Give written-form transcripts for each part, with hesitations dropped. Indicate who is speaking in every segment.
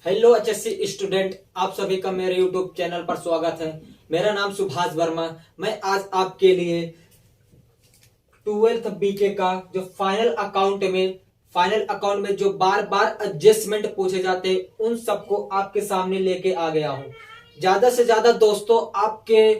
Speaker 1: Hello HSC student, आप सभी का मेरे यूट्यूब चैनल पर स्वागत है। मेरा नाम सुभाष वर्मा। मैं आज आपके लिए 12th बीके का जो फाइनल अकाउंट में जो बार बार एडजस्टमेंट पूछे जाते हैं उन सबको आपके सामने लेके आ गया हूं। ज्यादा से ज्यादा दोस्तों आपके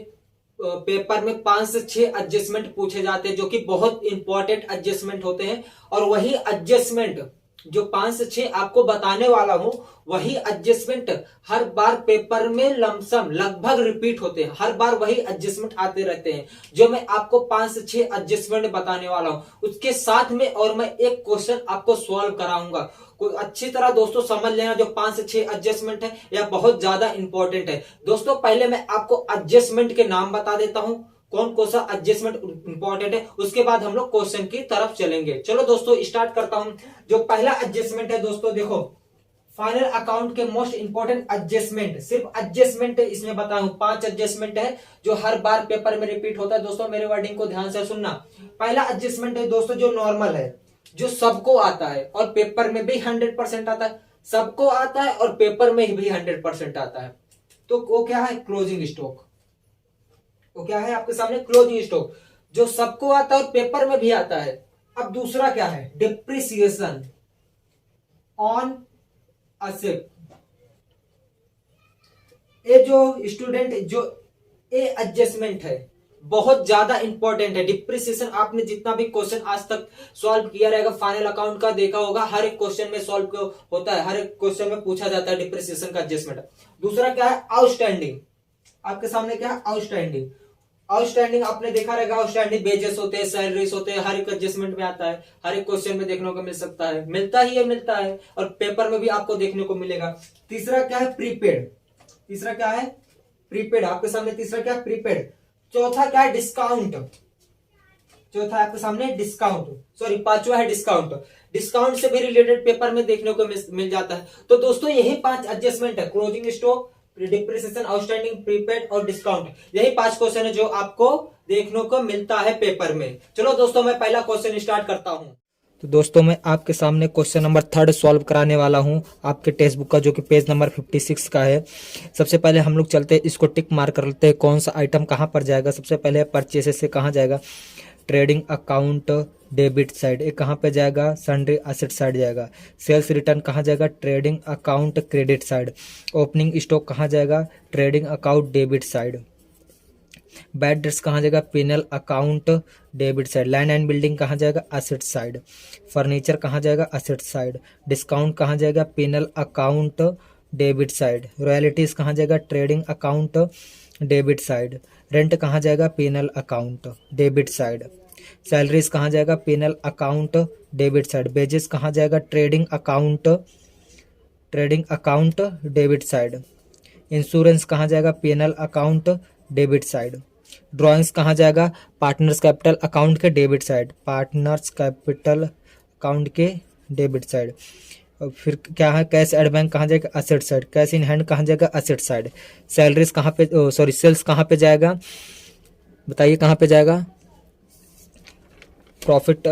Speaker 1: पेपर में 5 से 6 एडजस्टमेंट पूछे जाते हैं जो कि बहुत इंपॉर्टेंट एडजस्टमेंट होते हैं। और वही एडजस्टमेंट जो 5 से 6 आपको बताने वाला हूं, वही एडजस्टमेंट हर बार पेपर में लमसम लगभग रिपीट होते हैं। हर बार वही एडजस्टमेंट आते रहते हैं जो मैं आपको 5 से 6 एडजस्टमेंट बताने वाला हूं। उसके साथ में और मैं एक क्वेश्चन आपको सॉल्व कराऊंगा। कोई अच्छी तरह दोस्तों समझ लेना, जो 5 से 6 एडजस्टमेंट है यह बहुत ज्यादा इंपॉर्टेंट है। दोस्तों पहले मैं आपको एडजस्टमेंट के नाम बता देता हूं, कौन कौन सा एडजस्टमेंट इंपॉर्टेंट है, उसके बाद हम लोग क्वेश्चन की तरफ चलेंगे। चलो दोस्तों स्टार्ट करता हूं। जो पहला एडजस्टमेंट है दोस्तों, देखो फाइनल अकाउंट के मोस्ट इंपॉर्टेंट एडजस्टमेंट, सिर्फ एडजस्टमेंट इसमें बताऊं 5 एडजस्टमेंट है जो हर बार पेपर में रिपीट होता है। दोस्तों मेरे वर्डिंग को ध्यान से सुनना। पहला एडजस्टमेंट है दोस्तों जो नॉर्मल है, जो सबको आता है और पेपर में भी 100% आता है। सबको आता है और पेपर में भी 100% आता है। तो वो क्या है? Closing stock. वो क्या है आपके सामने? क्लोजिंग स्टॉक, जो सबको आता है और पेपर में भी आता है। अब दूसरा क्या है? Depreciation on asset. ये जो स्टूडेंट जो ए एडजस्टमेंट है बहुत ज्यादा इंपॉर्टेंट है। डिप्रिसिएशन आपने जितना भी क्वेश्चन आज तक सॉल्व किया रहेगा फाइनल अकाउंट का, देखा होगा हर एक क्वेश्चन में सॉल्व होता है, हर एक क्वेश्चन में पूछा जाता है डिप्रिसिएशन का एडजस्टमेंट। दूसरा क्या है? आउटस्टैंडिंग। आपके सामने क्या है? आउटस्टैंडिंग। आउटस्टैंडिंग आपने देखा रहेगा, आउटस्टैंडिंग बेजेस होते हैं, सैलरीज होते हैं, हर एक एडजस्टमेंट में आता है, हर एक क्वेश्चन में देखने को मिल सकता है, मिलता है और पेपर में भी आपको देखने को मिलेगा। तीसरा क्या है? प्रीपेड। तीसरा क्या है? प्रीपेड। आपके सामने तीसरा क्या है? प्रीपेड। चौथा क्या है? डिस्काउंट। चौथा आपके सामने डिस्काउंट, सॉरी पांचवा है डिस्काउंट। डिस्काउंट से भी रिलेटेड पेपर में देखने को मिल जाता है। तो दोस्तों यही 5 एडजस्टमेंट है, closing stock, depreciation, outstanding, prepaid और डिस्काउंट। यही 5 क्वेश्चन है जो आपको देखने को मिलता है पेपर में। चलो दोस्तों मैं पहला क्वेश्चन स्टार्ट करता हूं।
Speaker 2: तो दोस्तों मैं आपके सामने क्वेश्चन नंबर 3 सॉल्व कराने वाला हूं आपके टेक्स्ट बुक का, जो कि पेज नंबर 56 का है। सबसे पहले हम लोग चलते हैं, इसको टिक मार कर लेते हैं कौन सा आइटम कहां पर जाएगा। सबसे पहले परचेसेस से कहां जाएगा? Trading account debit side. ये कहाँ पे जाएगा? सन्ड्री असेट साइड जाएगा। सेल्स रिटर्न कहाँ जाएगा? Trading account credit side. Opening stock कहाँ जाएगा? Trading account debit side. Bad debts कहाँ जाएगा? P and L account debit side. Land and building कहाँ जाएगा? Asset side. फर्नीचर कहाँ जाएगा? Asset side. डिस्काउंट कहाँ जाएगा? P and L account debit side. Royalties कहाँ जाएगा? Trading account debit side. Rent कहाँ जाएगा? P and L account debit side. Salaries कहाँ जाएगा? P and L account debit side. Badges कहाँ जाएगा? Trading account debit side. Insurance कहाँ जाएगा? P and L account debit side. Drawings कहाँ जाएगा? पार्टनर्स कैपिटल अकाउंट के debit side. Partners capital account के डेबिट साइड। और फिर क्या है? कैश एट बैंक कहाँ जाएगा? Asset side. Cash in hand कहाँ जाएगा? Asset side. सैलरीज कहाँ पे, सॉरी सेल्स कहाँ पे जाएगा? बताइए कहाँ पे जाएगा? Profit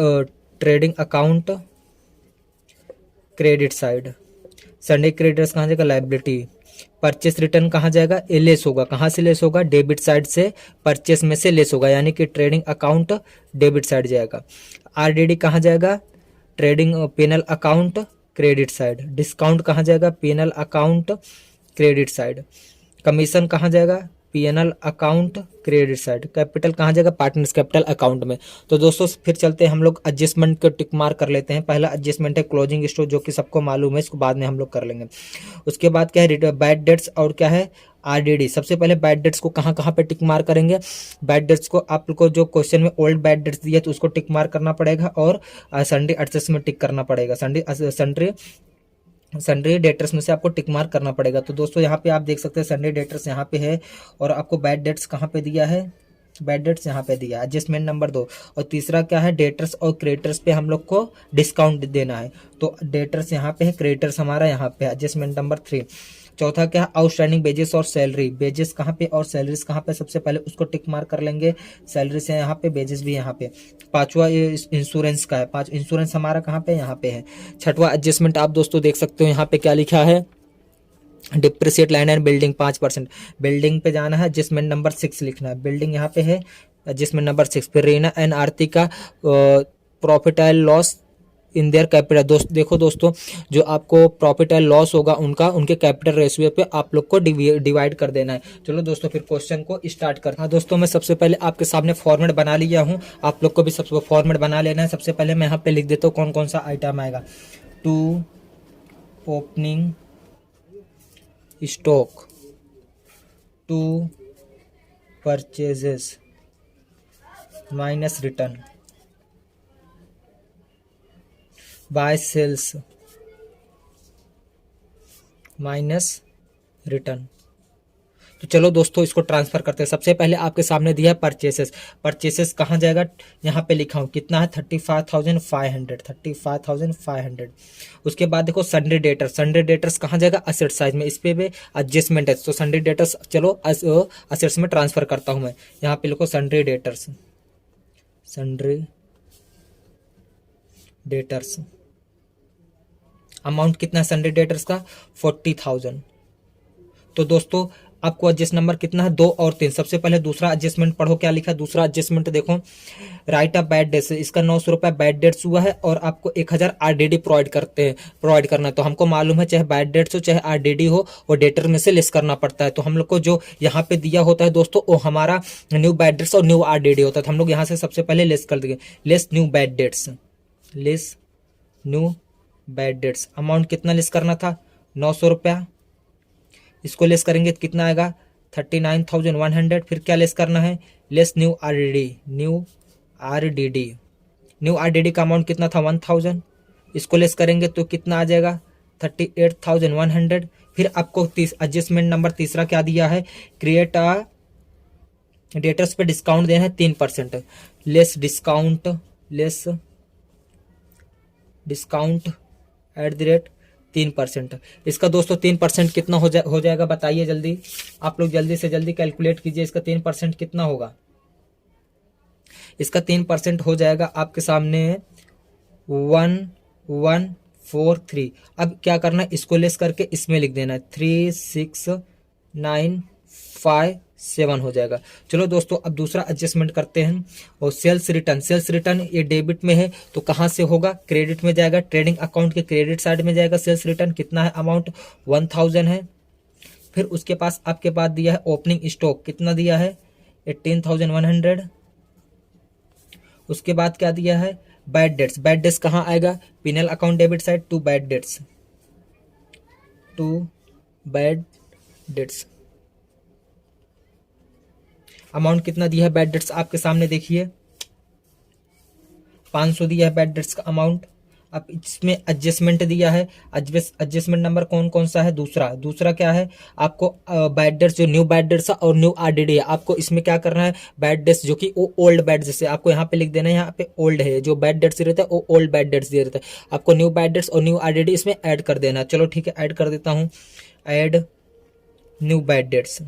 Speaker 2: trading account credit side. Sunday creditors कहाँ जाएगा? लायबिलिटी। परचेस रिटर्न कहाँ जाएगा? ये लेस होगा। कहाँ से लेस होगा? डेबिट साइड से, परचेस में से लेस होगा, यानी कि ट्रेडिंग अकाउंट डेबिट साइड जाएगा। आरडीडी कहाँ जाएगा? Trading penal account credit side. Discount कहाँ जाएगा? P and L account credit side. Commission कहाँ जाएगा? PNL account credit side. Capital कहाँ जाएगा? पार्टनर्स कैपिटल अकाउंट में। तो दोस्तों फिर चलते हैं, हम लोग एडजस्टमेंट को टिक मार कर लेते हैं। पहला एडजस्टमेंट है क्लोजिंग स्टॉक, जो कि सबको मालूम है, इसको बाद में हम लोग कर लेंगे। उसके बाद क्या है? बैड डेट्स और क्या है? आरडीडी। सबसे पहले बैड डेट्स को कहाँ कहाँ पे टिक मार करेंगे? बैड डेट्स को आपको जो क्वेश्चन में ओल्ड बैड डेट्स दिया तो उसको टिक मार करना पड़ेगा, और सन्डे एडजस्ट में टिक करना पड़ेगा। सन्डे डेटर्स में से आपको टिक मार्क करना पड़ेगा। तो दोस्तों यहाँ पे आप देख सकते हैं सन्डे डेटर्स यहाँ पे है, और आपको बैड डेट्स कहाँ पे दिया है? बैड डेट्स यहाँ पे दिया, एडजस्टमेंट नंबर 2। और तीसरा क्या है? डेटर्स और क्रेडिटर्स पे हम लोग को डिस्काउंट देना है। तो डेटर्स यहाँ पे है, क्रेडिटर्स हमारा यहाँ पे, एडजस्टमेंट नंबर 3। चौथा क्या है? आउटस्टैंडिंग बेजेस और सैलरी। बेजेस कहाँ पे और सैलरीज कहाँ पे? सबसे पहले उसको टिक मार्क कर लेंगे। सैलरीज है यहाँ पे, बेजेस भी यहाँ पे। पांचवा ये इंश्योरेंस का है, इंश्योरेंस हमारा कहाँ पे? यहाँ पे है। छठवां एडजस्टमेंट आप दोस्तों देख सकते हो यहाँ पे क्या लिखा है? Depreciate land and building 5%। Building पे जाना है, एडजस्टमेंट नंबर 6 लिखना है, बिल्डिंग यहाँ पे है, एडजस्टमेंट नंबर 6। फिर रीना एंड आरती का profit and loss in their capital. देखो दोस्तों, जो आपको प्रॉफिट एंड लॉस होगा उनका उनके कैपिटल रेशियो पे आप लोग को डिवाइड कर देना है। चलो दोस्तों फिर क्वेश्चन को स्टार्ट करते हैं। हाँ दोस्तों, मैं सबसे पहले आपके सामने फॉर्मेट बना लिया हूँ, आप लोग को भी सबसे फॉर्मेट बना लेना है। सबसे पहले मैं यहाँ पे लिख देता हूँ कौन कौन सा आइटम आएगा। To opening stock, to purchases minus return, by sales minus return. तो चलो दोस्तों इसको ट्रांसफर करते हैं। सबसे पहले आपके सामने दिया है परचेसेस। परचेसेस कहाँ जाएगा, यहाँ पे लिखा हूँ कितना है 35,500, 35,500। उसके बाद देखो सन्डे डेटर्स, सन्डे डेटर्स कहाँ जाएगा असेट साइज में, इस पे भी एडजस्टमेंट है तो सन्डे डेटर्स चलो असेट्स में ट्रांसफर करता हूँ मैं। यहाँ पे लिखो Sunday debtors, Sunday debtors amount कितना है सन्डे डेटर्स का 40,000। तो दोस्तों आपको एडजस्ट नंबर कितना है 2 और 3। सबसे पहले दूसरा एडजस्टमेंट पढ़ो, क्या लिखा है दूसरा एडजस्टमेंट देखो, राइट अ बैड डेट्स, इसका 900 रुपये बैड डेट्स हुआ है और आपको 1000 आरडीडी प्रोवाइड करना है। तो हमको मालूम है चाहे बैड डेट्स हो चाहे आरडीडी हो वो डेटर में से लेस करना पड़ता है। तो हम लोग को जो यहाँ पे दिया होता है दोस्तों वो हमारा न्यू बैड डेट्स और न्यू आरडीडी होता है। तो हम लोग यहाँ से सबसे पहले लेस कर देंगे, less new bad debts, less new bad debts. Amount कितना लेस करना था 900 रुपया, इसको लेस करेंगे तो कितना आएगा 39,100। फिर क्या लेस करना है, less new RDD, new RDD, new RDD का अमाउंट कितना था 1000, इसको लेस करेंगे तो कितना आ जाएगा 38,100। फिर आपको एडजस्टमेंट नंबर तीसरा क्या दिया है, क्रिएट अ डेटर्स पे डिस्काउंट देना है 3%, less discount, less discount at the rate 3%। इसका दोस्तों 3% कितना हो जाएगा बताइए जल्दी, आप लोग जल्दी से जल्दी कैलकुलेट कीजिए, इसका 3% कितना होगा। इसका 3% हो जाएगा आपके सामने 1143। अब क्या करना है, इसको लेस करके इसमें लिख देना है 36,957 हो जाएगा। चलो दोस्तों अब दूसरा एडजस्टमेंट करते हैं। और सेल्स रिटर्न, सेल्स रिटर्न ये डेबिट में है तो कहाँ से होगा, क्रेडिट में जाएगा, ट्रेडिंग अकाउंट के क्रेडिट साइड में जाएगा। सेल्स रिटर्न कितना है, अमाउंट 1000 है। फिर उसके पास आपके पास दिया है ओपनिंग स्टॉक, कितना दिया है 18,100। उसके बाद क्या दिया है बैड डेट्स, बैड डेट्स कहाँ आएगा, P and L account debit side, to bad debts, to bad debts. Amount कितना दिया है बैड डेट्स आपके सामने देखिए 500 दिया है बैड डेट्स का अमाउंट। अब इसमें एडजस्टमेंट दिया है, एडजस्टमेंट नंबर कौन कौन सा है, दूसरा क्या है आपको बैड डेट्स, जो न्यू बैड डेट्स और न्यू आरडीडी है, आपको इसमें क्या करना है बैड डेट्स जो कि वो ओल्ड बैड, जैसे आपको यहाँ पे लिख देना है, यहाँ पे ओल्ड है, जो बैड डेट्स रहता है वो ओल्ड बैड डेट्स दे रहता है, आपको न्यू बैड डेट्स और न्यू आरडीडी इसमें ऐड कर देना। चलो ठीक है ऐड कर देता हूँ, add new bad debts,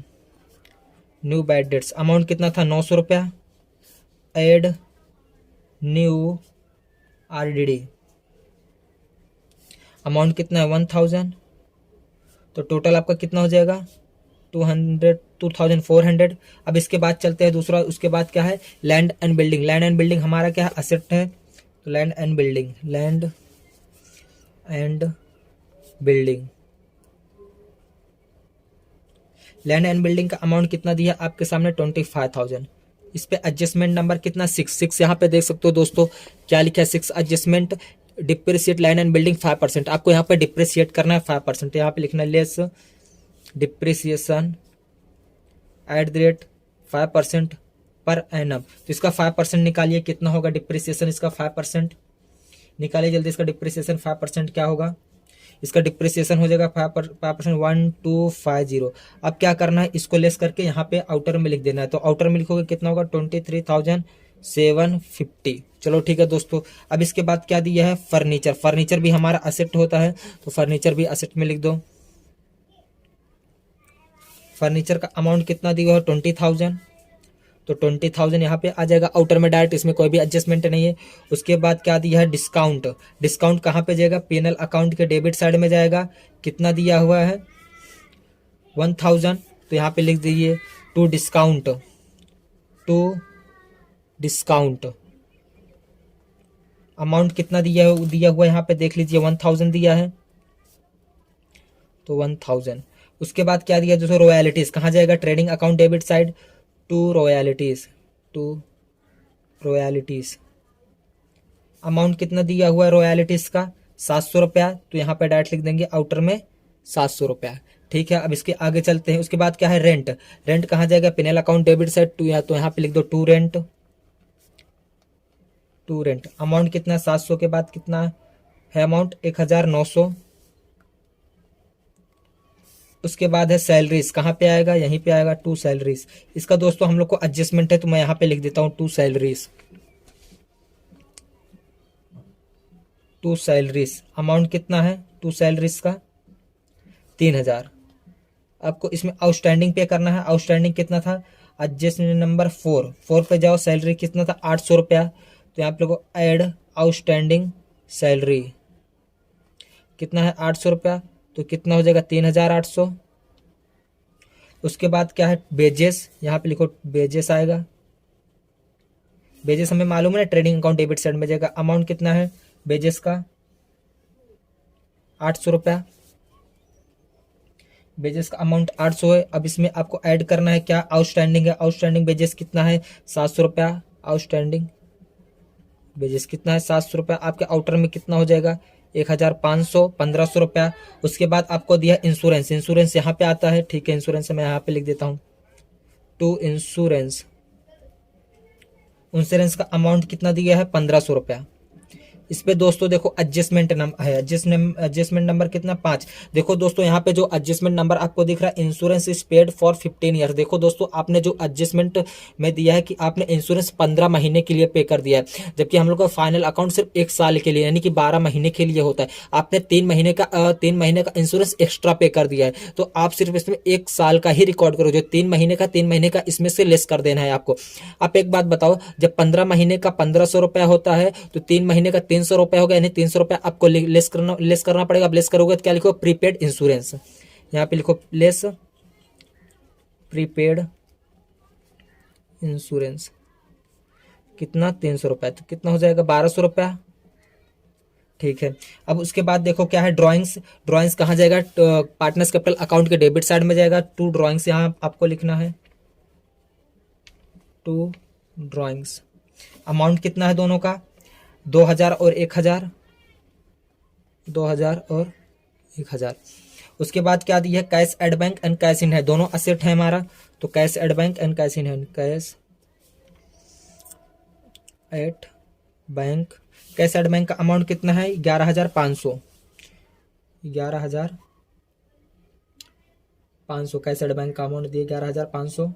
Speaker 2: new bad debts amount कितना था 900 रुपया, ऐड न्यू आरडीडी अमाउंट कितना है 1000। तो टोटल आपका कितना हो जाएगा 2400। अब इसके बाद चलते हैं दूसरा, उसके बाद क्या है land and building. Land and building हमारा क्या है असेट है, तो land and building, land and building, land and building का अमाउंट कितना दिया आपके सामने 25,000। इस पे एडजस्टमेंट नंबर कितना 6 यहाँ पे देख सकते हो दोस्तों क्या लिखा है 6 adjustment, depreciate land and building 5%। आपको यहाँ पे डिप्रिसिएट करना है 5%, यहाँ पे लिखना है less depreciation at the rate 5% per annum. तो इसका 5% निकालिए, कितना होगा डिप्रिसिएशन इसका 5%, निकालिए जल्दी इसका डिप्रिसिएशन 5% क्या होगा, इसका डिप्रिसिएशन हो जाएगा 5% 1250। अब क्या करना है इसको लेस करके यहाँ पे आउटर में लिख देना है, तो आउटर में लिखोगे कितना होगा 23,750। चलो ठीक है दोस्तों। अब इसके बाद क्या दिया है फर्नीचर, फर्नीचर भी हमारा असेट होता है तो फर्नीचर भी असेट में लिख दो। फर्नीचर का अमाउंट कितना दिया है 20,000, तो 20,000 यहाँ पे आ जाएगा आउटर में डायरेक्ट, इसमें कोई भी एडजस्टमेंट नहीं है। उसके बाद क्या दिया है डिस्काउंट, डिस्काउंट कहाँ पे जाएगा पीएनएल अकाउंट के डेबिट साइड में जाएगा, कितना दिया हुआ है 1000, तो यहाँ पे लिख दीजिए टू डिस्काउंट, अमाउंट कितना दिया हुआ यहाँ पे देख लीजिए 1000 दिया है, तो 1000। उसके बाद क्या दिया दोस्तों, रॉयल्टीज कहाँ जाएगा, trading account debit side to royalties, amount कितना दिया हुआ है रॉयल्टीज का 700 रुपया, तो यहाँ पे डायरेक्ट लिख देंगे आउटर में 700 रुपया। ठीक है, अब इसके आगे चलते हैं। उसके बाद क्या है, रेंट कहाँ जाएगा, P and L account debit side to, या तो यहाँ पे लिख दो टू रेंट, अमाउंट कितना 700 के बाद कितना है अमाउंट 1900। उसके बाद है सैलरीज, कहाँ पे आएगा, यहीं पे आएगा टू सैलरीज। इसका दोस्तों हम लोग को एडजस्टमेंट है, तो मैं यहाँ पे लिख देता हूँ टू सैलरीज, अमाउंट कितना है टू सैलरीज का 3000। आपको इसमें आउटस्टैंडिंग पे करना है, आउटस्टैंडिंग कितना था, एडजस्टमेंट नंबर 4 पे जाओ, सैलरी कितना था 800 रुपया, तो यहाँ पे लोगों ऐड आउटस्टैंडिंग सैलरी कितना है 800 रुपया, तो कितना हो जाएगा 3800। उसके बाद क्या है, बेजेस, यहाँ पे लिखो बेजेस आएगा, बेजेस हमें मालूम है ना ट्रेडिंग अकाउंट डेबिट साइड में जाएगा, अमाउंट कितना है बेजेस का 800 रुपया, बेजेस का अमाउंट 800 है। अब इसमें आपको ऐड करना है क्या, आउटस्टैंडिंग है, आउटस्टैंडिंग बेजेस कितना है 700 रुपया, आउटस्टैंडिंग बेजेस कितना है 700 रुपया, आपके आउटर में कितना हो जाएगा 1500, 1500 रुपया। उसके बाद आपको दिया इंश्योरेंस यहाँ पे आता है, ठीक है, इंश्योरेंस मैं यहाँ पे लिख देता हूँ टू इंश्योरेंस का अमाउंट कितना दिया है 1500 रुपया। इस पे दोस्तों देखो एडजस्टमेंट नंबर है, एडजस्टमेंट नंबर कितना 5। देखो दोस्तों यहाँ पे जो एडजस्टमेंट नंबर आपको दिख रहा है, insurance is paid for 15 year. देखो दोस्तों आपने जो एडजस्टमेंट में दिया है कि आपने इंश्योरेंस 15 महीने के लिए पे कर दिया है, जबकि हम लोग का फाइनल अकाउंट सिर्फ 1 साल के लिए यानी कि 12 महीने के लिए होता है। आपने 3 महीने का इंश्योरेंस एक्स्ट्रा पे कर दिया है, तो आप सिर्फ इसमें 1 साल का ही रिकॉर्ड करो, जो 3 महीने का इसमें से लेस कर देना है आपको। आप एक बात बताओ, जब 15 महीने का 1500 रुपया होता है तो 3 महीने का 300 रुपया होगा, यानी 300 रुपया आपको लेस करना पड़ेगा। अब लेस करोगे तो क्या लिखो, प्रीपेड इंश्योरेंस, यहाँ पे लिखो लेस प्रीपेड इंश्योरेंस कितना 300 रुपया, तो कितना हो जाएगा 1200 रुपया। ठीक है, अब उसके बाद देखो क्या है, ड्राइंग्स कहाँ जाएगा, पार्टनर्स कैपिटल अकाउंट के डेबिट साइड में जाएगा, टू ड्राइंग्स यहाँ आपको लिखना है टू ड्राइंग्स। अमाउंट कितना है दोनों का 2000 और 1000, 2000 और 1000। उसके बाद क्या दी है, cash at bank and cash in है, दोनों असेट है हमारा, तो cash at bank and cash in है, कैश एट बैंक का अमाउंट कितना है 11500, 11500 कैश एट बैंक का अमाउंट दिए 11500।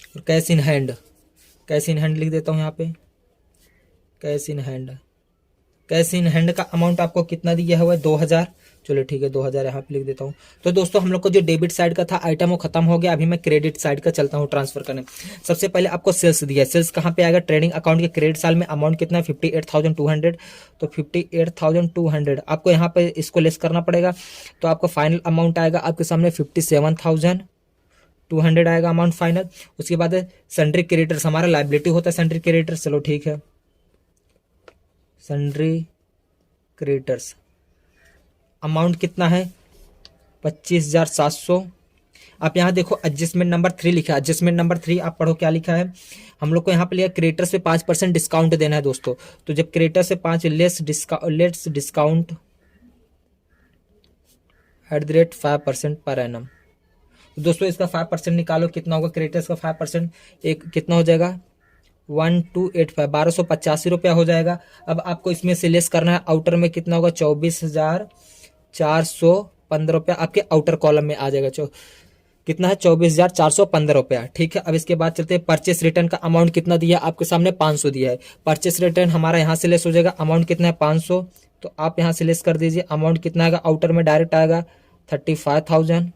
Speaker 2: और कैश इन हैंड लिख देता हूँ यहाँ पे, कैश इन हैंड का अमाउंट आपको कितना दिया हुआ है 2000। चलो ठीक है 2000 यहाँ पे लिख देता हूँ। तो दोस्तों हम लोग को जो डेबिट साइड का था आइटम वो खत्म हो गया, अभी मैं क्रेडिट साइड का चलता हूँ ट्रांसफर करने। सबसे पहले आपको सेल्स दिया है, सेल्स कहाँ पे आएगा, ट्रेडिंग अकाउंट के क्रेडिट साल में अमाउंट कितना है 58,200, तो 58,200 आपको यहाँ पे इसको लेस करना पड़ेगा, तो आपका फाइनल अमाउंट आएगा आपके सामने 57,200 आएगा अमाउंट फाइनल। उसके बाद सन्ड्री क्रेडिटर्स, हमारा लाइबिलिटी होता है सन्ड्री क्रेडिटर्स, चलो ठीक है, सन्ड्री क्रेडिटर्स अमाउंट कितना है 25,700। आप यहाँ देखो एडजस्टमेंट नंबर 3 लिखा है, एडजस्टमेंट नंबर 3 आप पढ़ो क्या लिखा है, हम लोग को यहाँ पे लिखा क्रेडिटर्स पे 5% डिस्काउंट देना है दोस्तों, तो जब क्रेडिटर से 5 लेस डिस्काउंट @5% पर एनम, तो दोस्तों इसका 5% निकालो, कितना होगा क्रेडिटर्स का 5%, एक कितना हो जाएगा 1285, 1285 रुपया हो जाएगा। अब आपको इसमें से लेस करना है, आउटर में कितना होगा 24,415 रुपया आपके आउटर कॉलम में आ जाएगा, कितना है 24,415 रुपया। ठीक है, अब इसके बाद चलते हैं परचेस रिटर्न का अमाउंट कितना दिया आपके सामने 500 दिया है, परचेस रिटर्न हमारा यहाँ से लेस हो जाएगा, अमाउंट कितना है 500, तो आप यहाँ से लेस कर दीजिए, अमाउंट कितना आएगा आउटर में डायरेक्ट आएगा 35,000।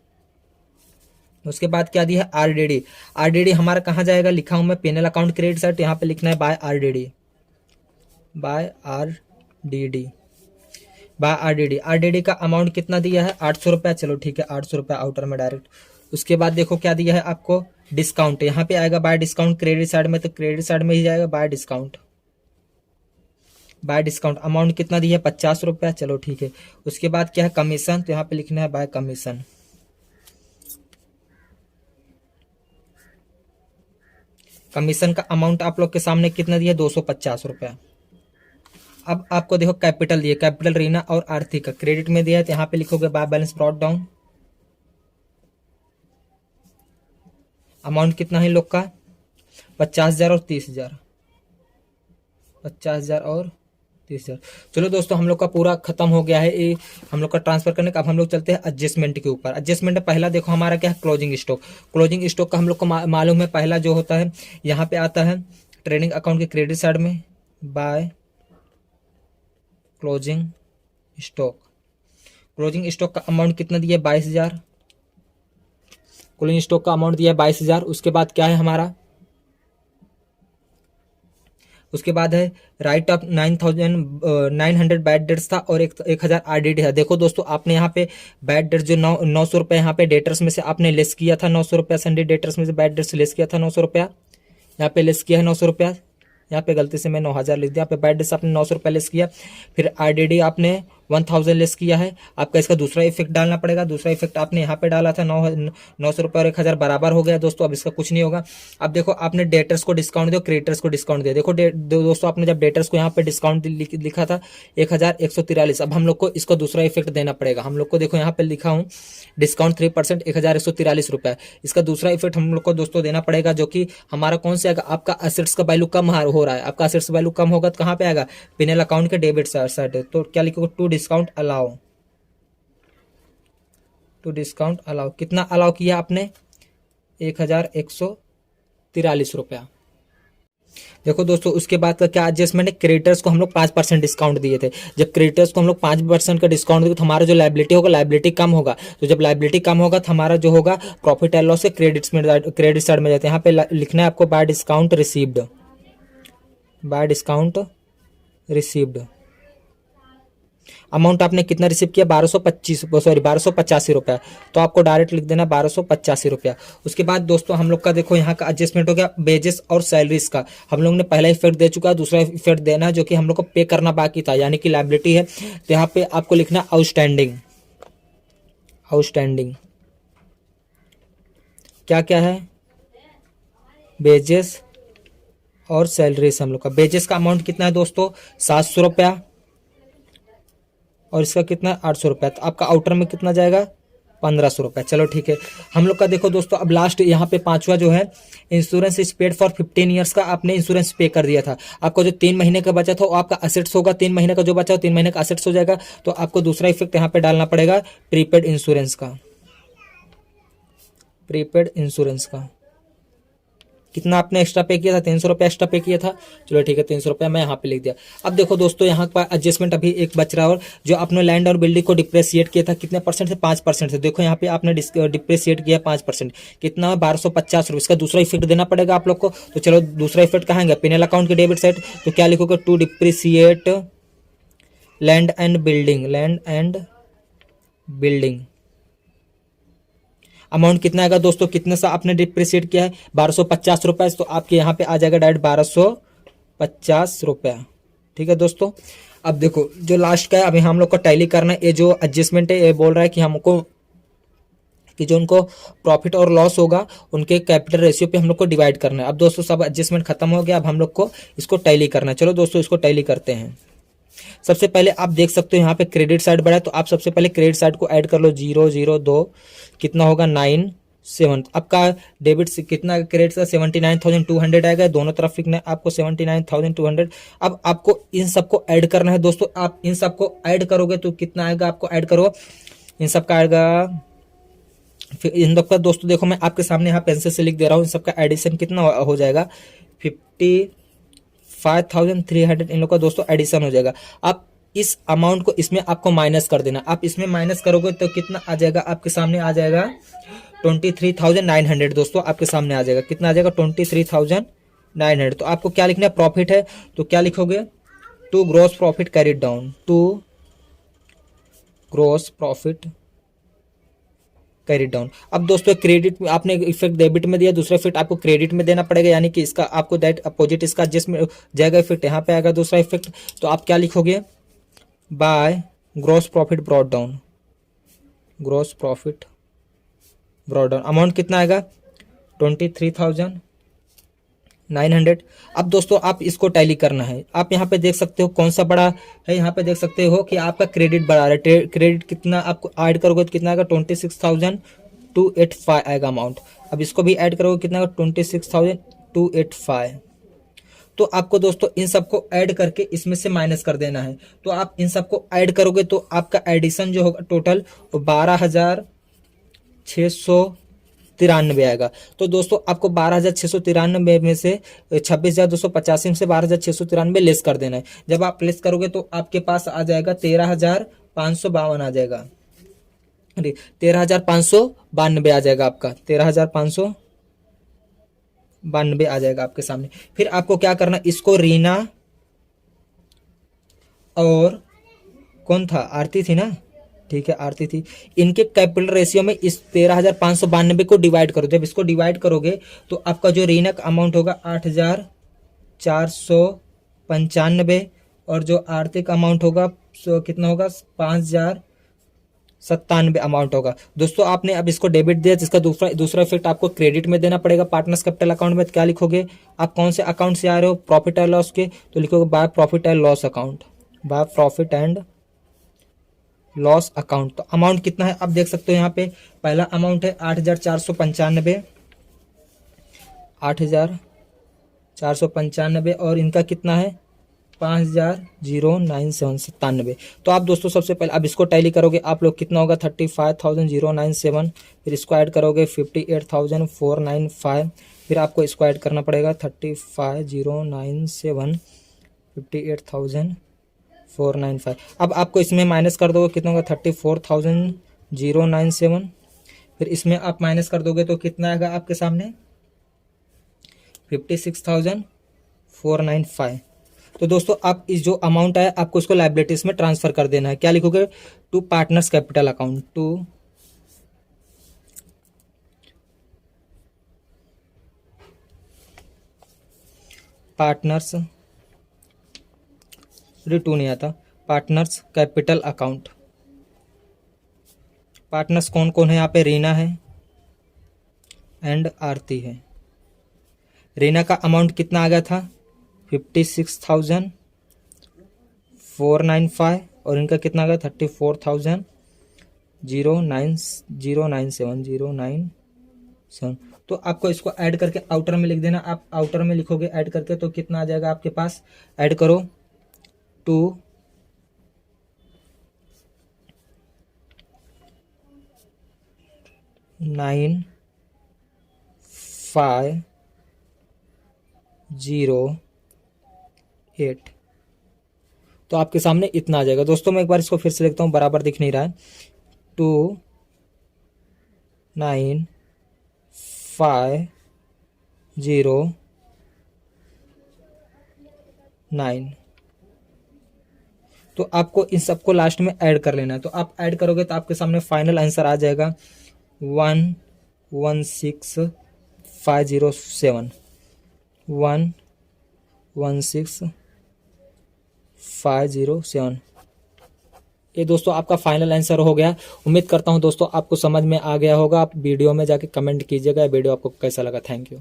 Speaker 2: उसके बाद क्या दिया है आरडीडी हमारा कहाँ जाएगा, लिखा हूं मैं पेनल अकाउंट क्रेडिट साइड, यहाँ पे लिखना है by RDD. By RDD. RDD का अमाउंट कितना दिया है 800 रुपया, चलो ठीक है 800 रुपया आउटर में डायरेक्ट। उसके बाद देखो क्या दिया है आपको डिस्काउंट, यहाँ पे आएगा बाय डिस्काउंट क्रेडिट साइड में, तो क्रेडिट साइड में ही जाएगा bye discount. Bye discount amount कितना दिया है 50 रुपया, चलो ठीक है। उसके बाद क्या है कमीशन, तो यहाँ पे लिखना है बाय कमीशन। कमीशन का अमाउंट आप लोग के सामने कितना दिया 250 रुपया। अब आपको देखो कैपिटल दिए, कैपिटल रीना और आरती का क्रेडिट में दिया है, तो यहाँ पे लिखोगे by balance brought down. Amount कितना है लोग का 50,000 और 30,000, 50,000 और 30,000। चलो दोस्तों हम लोग का पूरा खत्म हो गया है ये हम लोग का ट्रांसफर करने का। अब हम लोग चलते हैं एडजस्टमेंट के ऊपर। एडजस्टमेंट पहला देखो हमारा क्या है क्लोजिंग स्टॉक। क्लोजिंग स्टॉक का हम लोग को मालूम है, पहला जो होता है यहाँ पे आता है ट्रेडिंग अकाउंट के क्रेडिट साइड में by closing stock. Closing stock का अमाउंट कितना दिया 22,000, क्लोजिंग स्टॉक का अमाउंट दिया 22,000। उसके बाद क्या है हमारा, उसके बाद है राइट ऑफ 900 बैड डेट्स था और 1,000 आरडीडी है। देखो दोस्तों आपने यहाँ पे बैड डेट्स जो 900 रुपये यहाँ पे डेटर्स में से आपने लेस किया था 900 रुपया, संडे डेटर्स में से बैड डेट्स लेस किया था 900 रुपया, यहाँ पे लेस किया है 900 रुपया। यहाँ पे गलती से मैं 9,000 लिख दिया, यहाँ पे बैड डेट्स आपने 900 रुपया लेस किया, फिर आरडीडी आपने 1,000 लेस किया है। आपका इसका दूसरा इफेक्ट डालना पड़ेगा। दूसरा इफेक्ट आपने यहाँ पे डाला था 900 रुपये और 1,000 बराबर हो गया दोस्तों। अब इसका कुछ नहीं होगा। अब देखो आपने डेटर्स को डिस्काउंट दिया, क्रेडिटर्स को डिस्काउंट दिया। देखो दोस्तों आपने जब डेटर्स को यहाँ पे डिस्काउंट लिखा था 1,143, अब हम लोग को इसका दूसरा इफेक्ट देना पड़ेगा। हम लोग को देखो यहाँ पे लिखा हूँ डिस्काउंट 3% 1,143 रुपये। इसका दूसरा इफेक्ट हम लोग को दोस्तों देना पड़ेगा, जो कि हमारा कौन से आएगा, आपका असेट्स का वैल्यू कम हो रहा है। आपका असेट्स वैल्यू कम होगा तो कहाँ पे आएगा पिनल अकाउंट के डेबिट साइड। तो क्या लिखोगे to discount allow, to discount allow. कितना अलाउ किया आपने 1,143 रुपया। देखो दोस्तों उसके बाद का क्या एडजस्टमेंट है, क्रेडिटर्स को हम लोग 5% डिस्काउंट दिए थे। जब क्रेडिटर्स को हम लोग 5% का डिस्काउंट दिए तो हमारा जो लायबिलिटी होगा लायबिलिटी कम होगा। तो जब लायबिलिटी कम होगा तो हमारा जो होगा प्रॉफिट एंड लॉस के क्रेडिट साइड में जाते हैं। यहाँ पे लिखना है आपको bye discount received, bye discount received. Amount आपने कितना रिसीव किया 1285 रुपया, तो आपको डायरेक्ट लिख देना 1285 रुपया। उसके बाद दोस्तों हम लोग का देखो यहाँ का एडजस्टमेंट हो गया वेजेस और सैलरीज का। हम लोग ने पहला इफेक्ट दे चुका है, दूसरा इफेक्ट देना है जो कि हम लोग को पे करना बाकी था, यानी कि लायबिलिटी है। तो यहाँ पे आपको लिखना आउटस्टैंडिंग। आउटस्टैंडिंग क्या क्या है, वेजेस और सैलरीज। हम लोग का वेजेस का अमाउंट कितना है दोस्तों 700 रुपया और इसका कितना 800 रुपया। तो आपका आउटर में कितना जाएगा 1,500 रुपया। चलो ठीक है। हम लोग का देखो दोस्तों अब लास्ट यहाँ पे पांचवा जो है insurance is paid for 15 years का आपने इंश्योरेंस पे कर दिया था। आपका जो 3 महीने का बचा था वो आपका असेट्स होगा, 3 महीने का जो बचा हो 3 महीने का असेट्स हो जाएगा। तो आपको दूसरा इफेक्ट यहाँ पे डालना पड़ेगा प्रीपेड इंश्योरेंस का, प्रीपेड इंश्योरेंस का। कितना आपने एक्स्ट्रा पे किया था 300 रुपया एक्स्ट्रा पे किया था। चलो ठीक है 300 रुपया मैं यहाँ पे लिख दिया। अब देखो दोस्तों यहाँ पर एडजस्टमेंट अभी एक बच रहा है, और जो आपने लैंड और बिल्डिंग को डिप्रेशिएट किया था कितने परसेंट से 5% से। देखो यहाँ पे आपने डिप्रेशिएट किया 5%, कितना 1250 रुपये। इसका दूसरा इफेक्ट देना पड़ेगा आप लोग को। तो चलो दूसरा इफेक्ट कहाँ है पिनल अकाउंट के डेबिट साइड। तो क्या लिखोगे to depreciate land and building, land and building. Amount कितना आएगा दोस्तों, कितने सा आपने डिप्रिशिएट किया है 1250 रुपए, तो आपके यहाँ पे आ जाएगा डायरेक्ट 1250 रुपया। ठीक है दोस्तों। अब देखो जो लास्ट का है अभी हम लोग को टैली करना है। ये जो एडजस्टमेंट है ये बोल रहा है कि हमको कि जो उनको प्रॉफिट और लॉस होगा उनके कैपिटल रेशियो पे हम लोग को डिवाइड करना है। अब दोस्तों सब एडजस्टमेंट खत्म हो गया, अब हम लोग को इसको टैली करना है। चलो दोस्तों इसको टैली करते हैं। सबसे पहले आप देख सकते हो यहाँ पे क्रेडिट साइड बढ़ा है, तो आप सबसे पहले क्रेडिट साइड को ऐड कर लो 002, कितना होगा 97। आपका डेबिट से कितना क्रेडिट का 79,200 आएगा। दोनों तरफ लिखना है आपको 79,200। अब आपको इन सबको ऐड करना है दोस्तों। आप इन सबको ऐड करोगे तो कितना आएगा, आपको ऐड करो इन सबका आएगा। फिर इन सबका दोस्तों देखो मैं आपके सामने यहाँ पेंसिल से लिख दे रहा हूँ। इन सबका एडिशन कितना हो जाएगा 55,300 इन लोग का दोस्तों एडिशन हो जाएगा। आप इस अमाउंट को इसमें आपको माइनस कर देना। आप इसमें माइनस करोगे तो कितना आ जाएगा आपके सामने आ जाएगा 23,900 दोस्तों आपके सामने आ जाएगा। कितना आ जाएगा 23,900। तो आपको क्या लिखना है प्रॉफिट है तो क्या लिखोगे to gross profit carried down, to gross profit carry down. अब दोस्तों क्रेडिट में आपने इफेक्ट डेबिट में दिया, दूसरा इफेक्ट आपको क्रेडिट में देना पड़ेगा, यानी कि इसका आपको दैट अपोजिट इसका जिसमें जाएगा इफेक्ट यहाँ पे आएगा दूसरा इफेक्ट। तो आप क्या लिखोगे, by gross profit brought down, gross profit brought down. Amount कितना आएगा 23,900। अब दोस्तों आप इसको टैली करना है। आप यहाँ पे देख सकते हो कौन सा बड़ा है, यहाँ पे देख सकते हो कि आपका क्रेडिट बढ़ा रहा है। क्रेडिट कितना आपको ऐड करोगे तो कितना आएगा 26,285 आएगा अमाउंट। अब इसको भी ऐड करोगे कितना आएगा 26,285। तो आपको दोस्तों इन सबको ऐड करके इसमें से माइनस कर देना है। तो आप इन सबको ऐड करोगे तो आपका एडिशन जो होगा टोटल 12,693 आएगा। तो दोस्तों आपको 12,693 में से 26,285 में से 12,693 लेस कर देना है। जब आप लेस करोगे तो आपके पास आ जाएगा 13,552 आ जाएगा, अरे 13,592 आ जाएगा आपका, 13,592 आ जाएगा आपके सामने। फिर आपको क्या करना, इसको रीना और कौन था, आरती थी ना, ठीक है आरती थी, इनके कैपिटल रेशियो में इस 13,592 को डिवाइड करो। जब इसको डिवाइड करोगे तो आपका जो ऋण का अमाउंट होगा 8,495 और जो आर्थिक अमाउंट होगा कितना होगा 5,097 अमाउंट होगा। दोस्तों आपने अब इसको डेबिट दिया, जिसका दूसरा इफेक्ट आपको क्रेडिट में देना पड़ेगा पार्टनर्स कैपिटल अकाउंट में। क्या लिखोगे, आप कौन से अकाउंट से आ रहे हो, प्रॉफिट एंड लॉस के, तो लिखोगे by profit and loss account, by profit and loss account. तो अमाउंट कितना है आप देख सकते हो, यहाँ पे पहला अमाउंट है 8,495, 8,495 और इनका कितना है 5,097। तो आप दोस्तों सबसे पहले अब इसको टैली करोगे आप लोग, कितना होगा 35,097। फिर इसको ऐड करोगे 58,495। फिर आपको इसको ऐड करना पड़ेगा 35,097 58,495। अब आपको इसमें माइनस कर दोगे कितना होगा 34,097। फिर इसमें आप माइनस कर दोगे तो कितना आएगा आपके सामने 56,495। तो दोस्तों आप इस जो अमाउंट है आपको इसको लायबिलिटीज में ट्रांसफर कर देना है। क्या लिखोगे, to partners capital account, to partners, to नहीं आता, पार्टनर्स कैपिटल अकाउंट। पार्टनर्स कौन कौन है यहाँ पे, रीना है एंड आरती है। रीना का अमाउंट कितना आ गया था 56,495 और इनका कितना आ गया 34,097। तो आपको इसको ऐड करके आउटर में लिख देना। आप आउटर में लिखोगे ऐड करके तो कितना आ जाएगा आपके पास, ऐड करो 2,9,5,0,8। तो आपके सामने इतना आ जाएगा। दोस्तों मैं एक बार इसको फिर से लिखता हूँ, बराबर दिख नहीं रहा है। 2,9,5,0,9। तो आपको इन सबको लास्ट में ऐड कर लेना है। तो आप ऐड करोगे तो आपके सामने फाइनल आंसर आ जाएगा 116,507, 116,507। ये दोस्तों आपका फाइनल आंसर हो गया। उम्मीद करता हूँ दोस्तों आपको समझ में आ गया होगा। आप वीडियो में जाके कमेंट कीजिएगा वीडियो आपको कैसा लगा। Thank you.